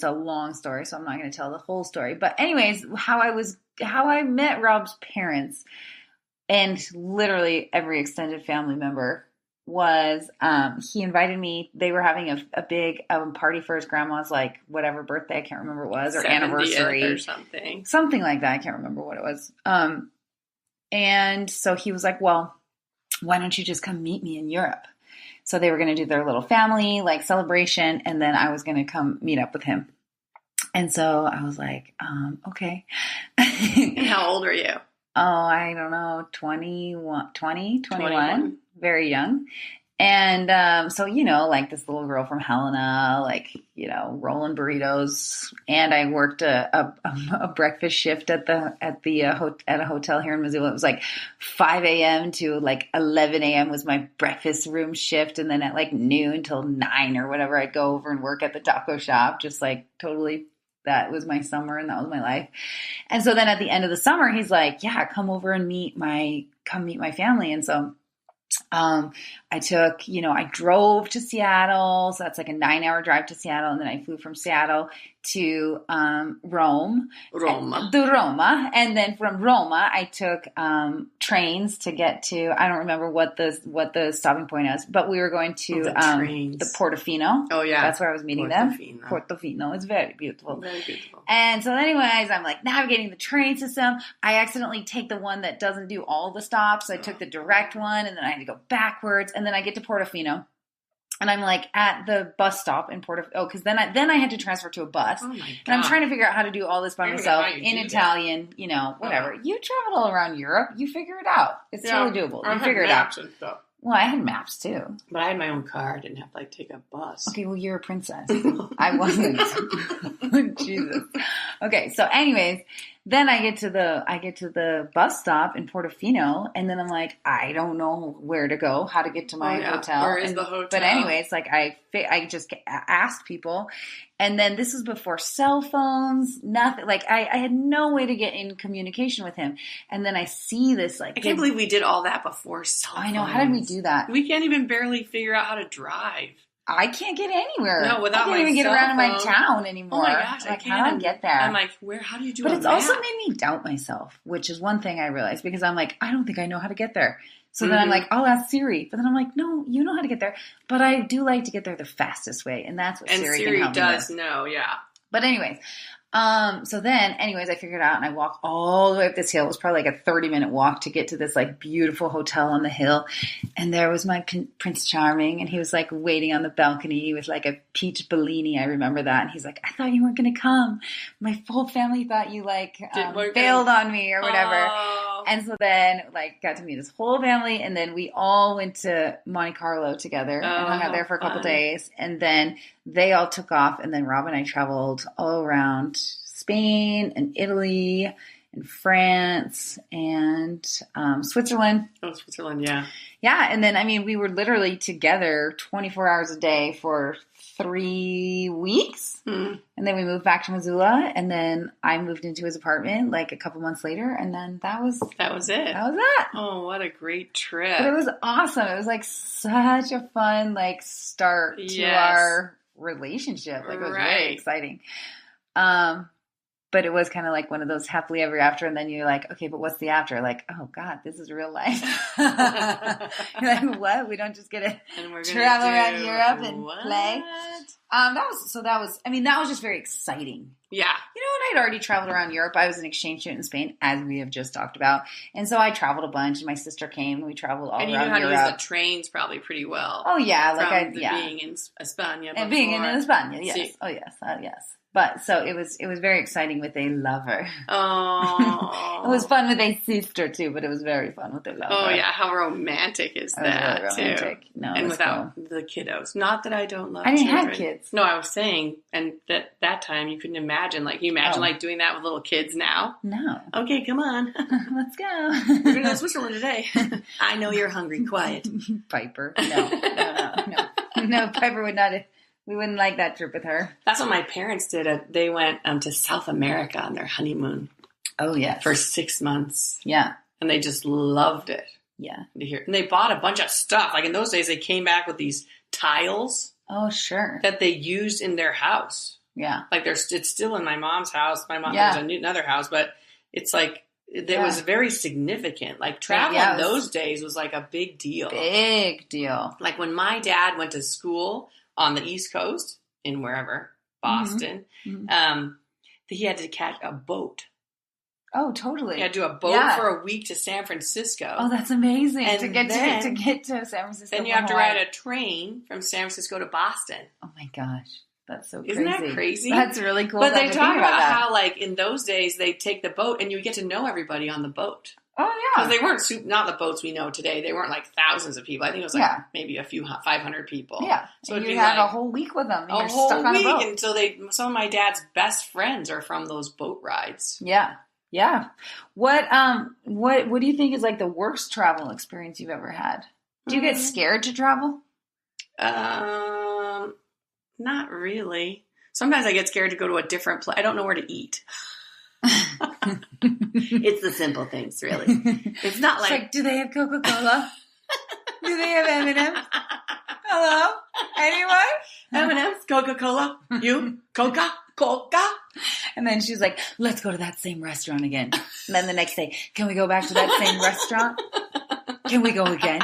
a long story, so I'm not going to tell the whole story. But anyways, how I met Rob's parents, and literally every extended family member, was he invited me. They were having a big party for his grandma's, like, whatever birthday, I can't remember what it was, or anniversary or something like that. I can't remember what it was. And so he was like, well, why don't you just come meet me in Europe? So they were going to do their little family like celebration, and then I was going to come meet up with him. And so I was like, okay. And how old are you? Oh, I don't know, 21, very young. And so, like this little girl from Helena, like, rolling burritos. And I worked a breakfast shift at a hotel here in Missoula. It was like 5 a.m. to like 11 a.m. was my breakfast room shift. And then at like noon till 9 or whatever, I'd go over and work at the taco shop. Just like totally, that was my summer and that was my life. And so then at the end of the summer, he's like, yeah, come over and meet my family. And so I drove to Seattle. So that's like a 9-hour drive to Seattle. And then I flew from Seattle to Roma. And then from Roma, I took trains to get to, I don't remember what the stopping point is, but we were going to the Portofino. Oh, yeah. That's where I was meeting them. Portofino. It's very beautiful. Very beautiful. And so anyways, I'm like navigating the train system. I accidentally take the one that doesn't do all the stops. So I took the direct one, and then I had to go backwards. And then I get to Portofino. And I'm like at the bus stop in because then I had to transfer to a bus. Oh my God. And I'm trying to figure out how to do all this by myself in Italian, whatever. You traveled all around Europe. You figure it out. It's totally doable. You figure it out. Well, I had maps too. But I had my own car. I didn't have to take a bus. Okay, well, you're a princess. I wasn't. Jesus. Okay, so anyways, then I get to the bus stop in Portofino, and then I'm like, I don't know where to go, how to get to my hotel. Where is the hotel? But anyways, like I just asked people, and then this was before cell phones, nothing. Like I had no way to get in communication with him, and then I see this like I can't believe we did all that before cell phones. I know. How did we do that? We can't even barely figure out how to drive. I can't get anywhere. No, without my I can't even get around in my phone. town anymore. Oh my gosh, like, how do I get there? I'm like, how do you do But a it's map? also made me doubt myself, which is one thing I realized, because I'm like, I don't think I know how to get there. So then I'm like, I'll ask Siri. But then I'm like, no, you know how to get there. But I do like to get there the fastest way, and that's what Siri can help me with. Know, yeah. But anyways, So then, anyways, I figured out and I walked all the way up this hill. It was probably like a 30-minute walk to get to this like beautiful hotel on the hill. And there was my Prince Charming, and he was like waiting on the balcony with like a peach Bellini. I remember that. And he's like, I thought you weren't going to come. My whole family thought you like bailed on me or whatever. Oh. And so then like got to meet his whole family. And then we all went to Monte Carlo together and hung out there for a couple days. And then they all took off. And then Rob and I traveled all around Spain and Italy and France and Switzerland. Oh, Switzerland, yeah. Yeah. And then, I mean, we were literally together 24 hours a day for 3 weeks. And then we moved back to Missoula. And then I moved into his apartment like a couple months later. And then that was it. That was that. Oh, what a great trip. But it was awesome. It was like such a fun like start to our relationship. Like it was very exciting. But it was kind of like one of those happily ever after. And then you're like, okay, but what's the after? Like, oh God, this is real life. You're like, what? We don't just get to travel around Europe and play. That was just very exciting. Yeah. You know, and I'd already traveled around Europe. I was an exchange student in Spain, as we have just talked about. And so I traveled a bunch. My sister came. We traveled all around Europe. And you knew how to use the trains probably pretty well. Oh, yeah. Being in España. And being in España, yes. Sí. Oh, yes. Yes. But so it was very exciting with a lover. Oh. It was fun with a sister too, but it was very fun with a lover. Oh yeah, how romantic is that? Really romantic. Too? No, and without the kiddos. Not that I don't love. I didn't children. have kids. No, I was saying, and that time you couldn't imagine. Like, you imagine like doing that with little kids now? No. Okay, come on, let's go. We're gonna go to Switzerland today. I know you're hungry. Quiet, Piper. No. Piper would not. We wouldn't like that trip with her. That's what my parents did. They went to South America on their honeymoon. Oh, yeah. For 6 months. Yeah. And they just loved it. Yeah. And they bought a bunch of stuff. Like in those days, they came back with these tiles. Oh, sure. That they used in their house. Yeah. Like it's still in my mom's house. My mom has another house, but it's like, it was very significant. Like travel in those days was like a big deal. Big deal. Like when my dad went to school on the East Coast, in wherever, Boston, he had to catch a boat. Oh, totally. He had to do a boat for a week to San Francisco. Oh, that's amazing. And to get to San Francisco. Then you have to ride a train from San Francisco to Boston. Oh my gosh. That's so crazy. Isn't that crazy? That's really cool. But they talk about how, like, in those days, they take the boat and you get to know everybody on the boat. Oh, yeah. Because they weren't, not the boats we know today. They weren't like thousands of people. I think it was like maybe 500 people. Yeah. So you had a whole week with them. And you're stuck on a boat. And so some of my dad's best friends are from those boat rides. Yeah. Yeah. What do you think is like the worst travel experience you've ever had? Do you get scared to travel? Not really. Sometimes I get scared to go to a different place. I don't know where to eat. It's the simple things, really. It's not like do they have Coca-Cola? Do they have M&M's? Hello? Anyone? M&M's? Coca-Cola? You? Coca? And then she's like, let's go to that same restaurant again. And then the next day, can we go back to that same restaurant? Can we go again?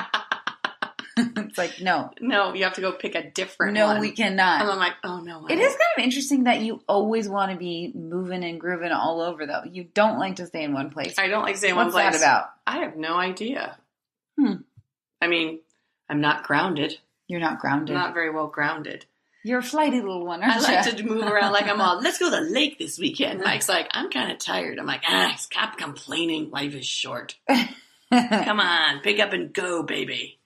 It's like, no. No, you have to go pick a different one. No, we cannot. And I'm like, oh, no. It is kind of interesting that you always want to be moving and grooving all over, though. You don't like to stay in one place. I don't like to stay in one place. What's that about? I have no idea. I mean, I'm not grounded. You're not grounded. I'm not very well grounded. You're a flighty little one, aren't you? I like to move around like I'm all, let's go to the lake this weekend. Mike's like, I'm kind of tired. I'm like, stop complaining. Life is short. Come on, pick up and go, baby.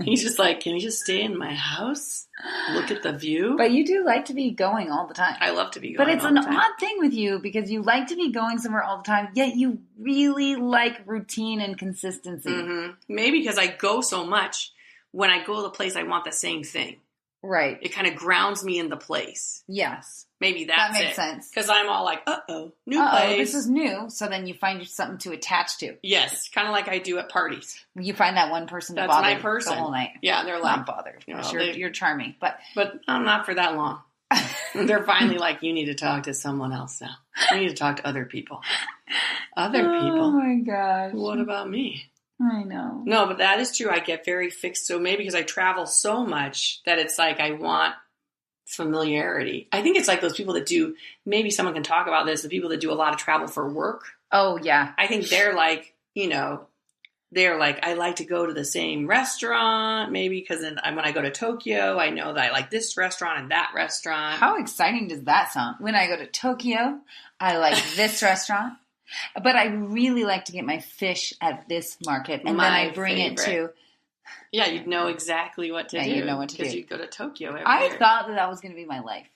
He's just like, can we just stay in my house? Look at the view? But you do like to be going all the time. I love to be going But it's an odd thing with you because you like to be going somewhere all the time, yet you really like routine and consistency. Mm-hmm. Maybe because I go so much, when I go to the place, I want the same thing. Right. It kind of grounds me in the place. Yes. Maybe that makes sense. Because I'm all like, new place. This is new. So then you find something to attach to. Yes. Kind of like I do at parties. You find that one person That's to bother my person. the whole night. Yeah, they're like. Not bothered. You're charming. But I'm not for that long. They're finally like, you need to talk to someone else now. You need to talk to other people. Other people. Oh my gosh. What about me? I know. No, but that is true. I get very fixed. So maybe because I travel so much that it's like I want familiarity. I think it's like those people that do, maybe someone can talk about this, the people that do a lot of travel for work. Oh, yeah. I think they're like, I like to go to the same restaurant, maybe because then when I go to Tokyo, I know that I like this restaurant and that restaurant. How exciting does that sound? When I go to Tokyo, I like this restaurant, but I really like to get my fish at this market, and then I bring it to... Yeah, you'd know exactly what to do. You know what to do. Because you'd go to Tokyo every I year. thought that was going to be my life.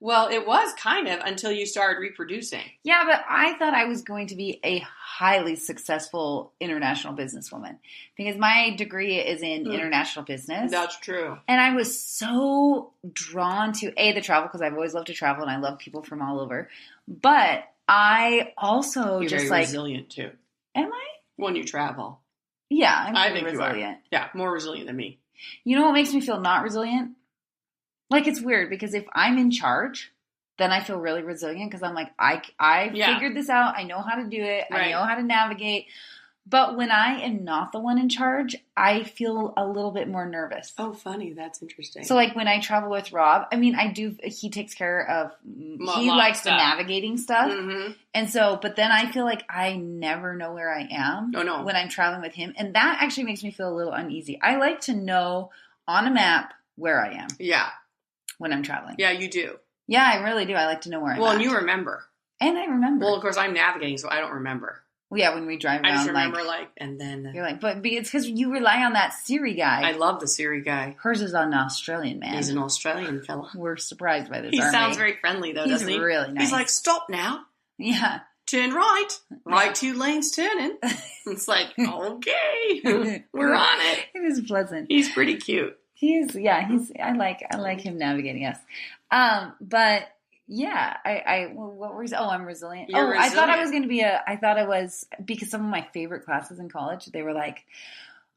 Well, it was kind of until you started reproducing. Yeah, but I thought I was going to be a highly successful international businesswoman because my degree is in international business. That's true. And I was so drawn to, the travel, because I've always loved to travel and I love people from all over. But I also You're very resilient too. Am I? When you travel. Yeah, I'm I pretty think resilient. You are. Yeah, more resilient than me. You know what makes me feel not resilient? Like, it's weird because if I'm in charge, then I feel really resilient because I'm like, I figured this out. I know how to do it. Right. I know how to navigate. But when I am not the one in charge, I feel a little bit more nervous. Oh, funny. That's interesting. So, like, when I travel with Rob, I mean, he takes care of, he likes the navigating stuff. Mm-hmm. And so, but then I feel like I never know where I am when I'm traveling with him. And that actually makes me feel a little uneasy. I like to know on a map where I am. Yeah. When I'm traveling. Yeah, you do. Yeah, I really do. I like to know where I'm at. Well, and you remember. And I remember. Well, of course, I'm navigating, so I don't remember. Well, yeah, when we drive around. I just remember, and then... You're like, but it's because you rely on that Siri guy. I love the Siri guy. Hers is an Australian man. He's an Australian fella. We're surprised by this, He sounds very friendly, though, doesn't he? He's really nice. He's like, stop now. Yeah. Turn right. Right 2 lanes turning. It's like, okay. We're on it. It is pleasant. He's pretty cute. I like him navigating us. But yeah, what were you, I'm resilient. You're resilient. I thought I was going to be because some of my favorite classes in college, they were like,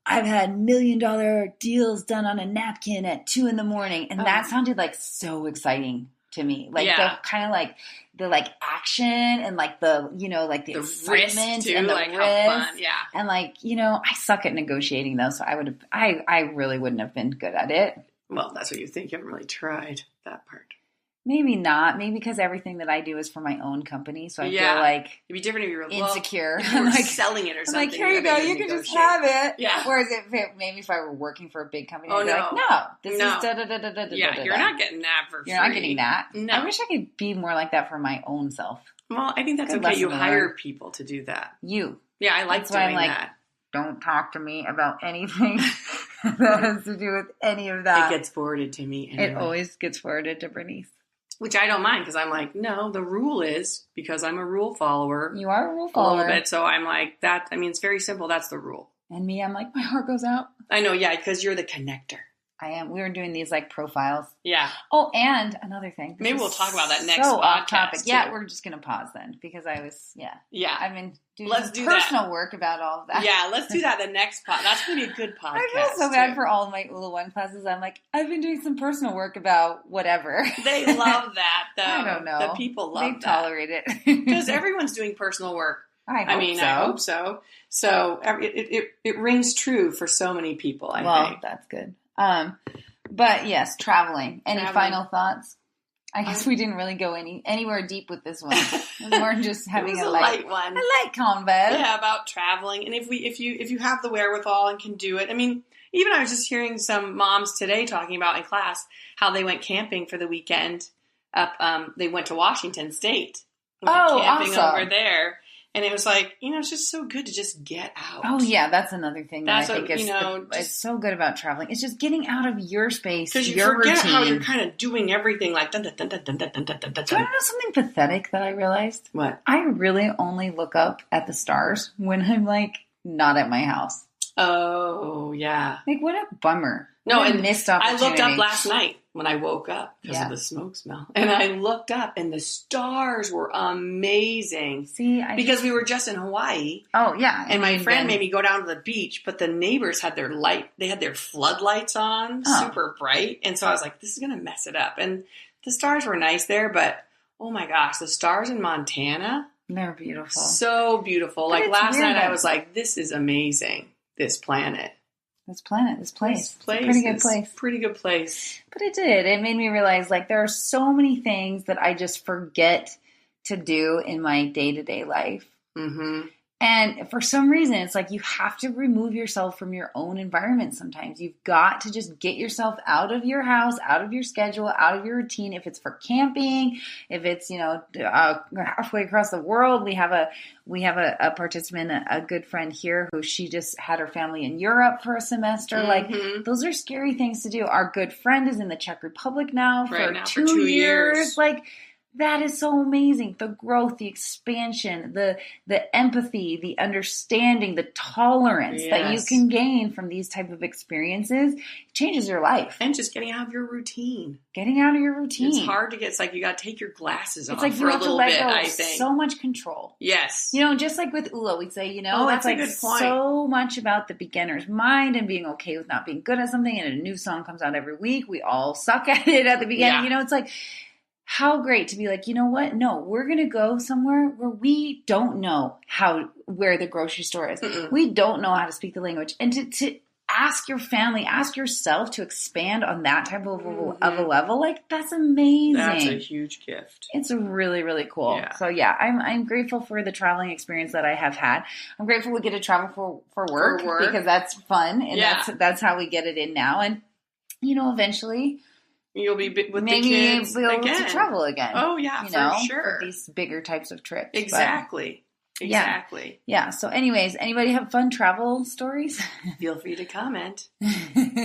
I've had $1 million deals done on a napkin at 2 a.m. And that sounded like so exciting to me. Like the kind of like the action and like the, the excitement too, and the like risk. How fun. Yeah. And I suck at negotiating though. So I really wouldn't have been good at it. Well, that's what you think. You haven't really tried that part. Maybe not. Maybe because everything that I do is for my own company. So I feel like it'd be different if you were insecure. If you were selling it or something. I'm like, here you go. You can just have it. Yeah. Whereas maybe if I were working for a big company, I'd be like, no, this is da-da-da-da-da-da-da. Yeah, you're not getting that for free. You're not getting that. No. I wish I could be more like that for my own self. Well, I think that's okay. You hire people to do that. Yeah, I like doing that. Don't talk to me about anything that has to do with any of that. It gets forwarded to me anyway. It always gets forwarded to Bernice. Which I don't mind because I'm like, no, the rule is, because I'm a rule follower. You are a rule follower. A little bit, so I'm like, that, it's very simple. That's the rule. And me, I'm like, my heart goes out. I know, yeah, because you're the connector. I am. We were doing these profiles. Yeah. Oh, and another thing. Maybe we'll talk about that next podcast. Off topic. Too. Yeah, we're just going to pause then because I was, Yeah. I've been doing personal work about all of that. Yeah, let's do that the next podcast. That's going to be a good podcast. I feel so bad for all of my ULA 1 classes. I'm like, I've been doing some personal work about whatever. They love that, though. I don't know. The people love that. They tolerate it. Because everyone's doing personal work. I hope so. So it rings true for so many people, I think. Well, that's good. But yes, traveling. Any final thoughts? I guess we didn't really go anywhere deep with this one. We're just having a light one. A light convo. Yeah, about traveling. And if you have the wherewithal and can do it. I mean, even I was just hearing some moms today talking about in class how they went camping for the weekend. They went to Washington State. Camping awesome. Over there. And it was like, it's just so good to just get out. Oh, yeah, that's another thing that I think is it's so good about traveling. It's just getting out of your space, because you your forget routine. how you're kind of doing everything like dun, dun, dun, dun, dun, dun, dun, dun, dun, dun. Do you want to know something pathetic that I realized? What? I really only look up at the stars when I'm not at my house. Oh, yeah. What a bummer. No, what a and missed opportunity. I looked up last night when I woke up because of the smoke smell. And I looked up and the stars were amazing. See, because we were just in Hawaii. Oh, yeah. And my friend made me go down to the beach, but the neighbors had they had their floodlights on, super bright. And so I was like, this is going to mess it up. And the stars were nice there, but oh my gosh, the stars in Montana. They're beautiful. So beautiful. But last night I was like, this is amazing, this planet. this planet, this place. This place it's a pretty good place. Pretty good place. But it did. It made me realize like there are so many things that I just forget to do in my day-to-day life. Mm-hmm. And for some reason, it's like you have to remove yourself from your own environment sometimes. You've got to just get yourself out of your house, out of your schedule, out of your routine. If it's for camping, if it's, halfway across the world, we have a participant, a good friend here who she just had her family in Europe for a semester. Mm-hmm. Like those are scary things to do. Our good friend is in the Czech Republic now for 2 years. Like, that is so amazing. The growth, the expansion, the empathy, the understanding, the tolerance that you can gain from these type of experiences changes your life. And just getting out of your routine. Getting out of your routine. It's hard to get. It's like you got to take your glasses off like for a little bit, I think. So much control. Yes. Just like with Ula, we'd say, that's it's like a good point. So much about the beginner's mind and being okay with not being good at something, and a new song comes out every week. We all suck at it at the beginning. Yeah. It's like, how great to be like, you know what? No, we're going to go somewhere where we don't know where the grocery store is. Mm-mm. We don't know how to speak the language. And to ask your family, ask yourself to expand on that type of a level, like that's amazing. That's a huge gift. It's really, really cool. Yeah. So yeah, I'm grateful for the traveling experience that I have had. I'm grateful we get to travel for work because that's fun. And that's how we get it in now. And, eventually you'll be with maybe the kids we'll be able again. to travel again. Oh yeah, for sure. For these bigger types of trips. Exactly. Exactly. Yeah. So anyways, anybody have fun travel stories? Feel free to comment.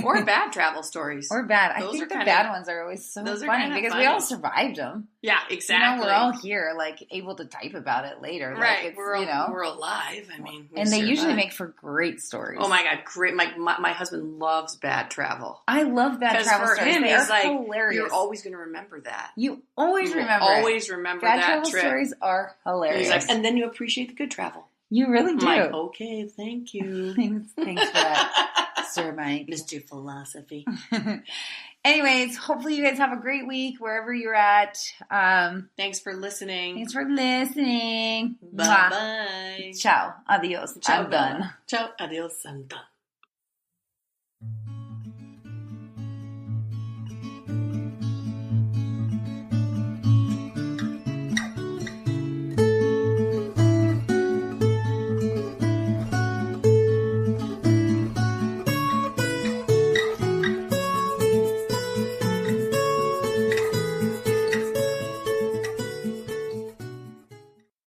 Or bad travel stories. Or bad. I think the bad ones are always so funny because we all survived them. Yeah, exactly. We're all here, like, able to type about it later. Right. Like, we're alive. I mean, and they usually make for great stories. Oh my God, great. My husband loves bad travel. I love bad travel stories. Him, they are like, hilarious. You're always going to remember that. You always remember bad travel trip. Stories are hilarious. He's like, and then you appreciate the good travel. You really do. I'm like, okay, thank you. Thanks for that, Sir Mike. Mr. Philosophy. Anyways, hopefully you guys have a great week wherever you're at. Thanks for listening. Bye-bye. Ciao. Adios. Ciao, I'm done. Ciao. Adios. I'm done.